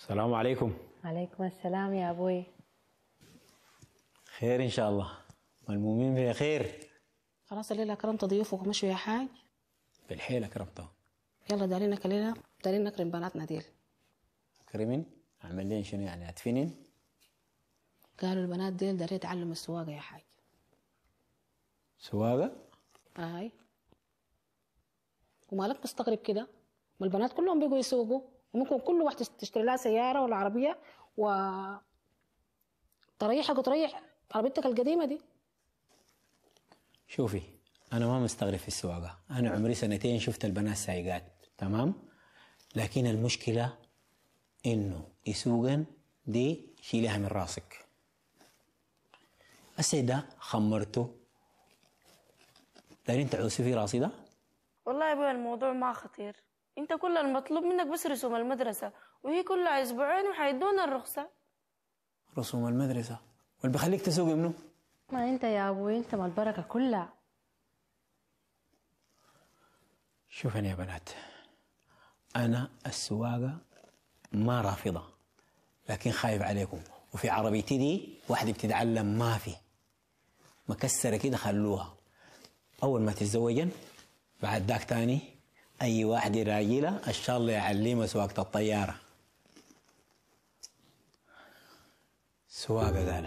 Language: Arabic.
السلام عليكم. عليكم السلام يا أبوي. خير إن شاء الله، ملمومين بخير. خلاص الليلة أكرمت ضيوفك ومشوا يا حاج. بالحيل أكرمتهم. يلا دارين كلنا دارين نكرم بناتنا ديل. أكرمين؟ أعمل لين شنو يعني أدفنين؟ قالوا البنات ديل دارين يتعلموا السواقة يا حاج. سواقة؟ هاي ومالك مستغرب كده؟ ما البنات كلهم بيجوا يسوقوا، وممكن كل واحدة تشتري لها سيارة ولا عربية تريحك وتريح عربيتك القديمة دي. شوفي أنا ما مستغرب في السواقة، أنا عمري سنتين شفت البنات سايقات تمام، لكن المشكلة إنه يسوقن دي شيلها من راسك. السيدة خمرته دارين تعوسي في راسي ده؟ والله يا ابوي الموضوع ما خطير، انت كل المطلوب منك بس رسوم المدرسة، وهي كلها اسبوعين وحيدونا الرخصة. رسوم المدرسة واللي بخليك تسوقي منه؟ ما أنت يا أبوي أنت ما البركة كلها. شوفني يا بنات، أنا السواقة ما رافضة، لكن خايف عليكم، وفي عربيتي دي واحدة بتتعلم ما في مكسرة كده خلوها، أول ما تتزوجن بعد داك تاني أي واحد راجلة إن شاء الله يعلمها سواقة الطيارة. سواقة قال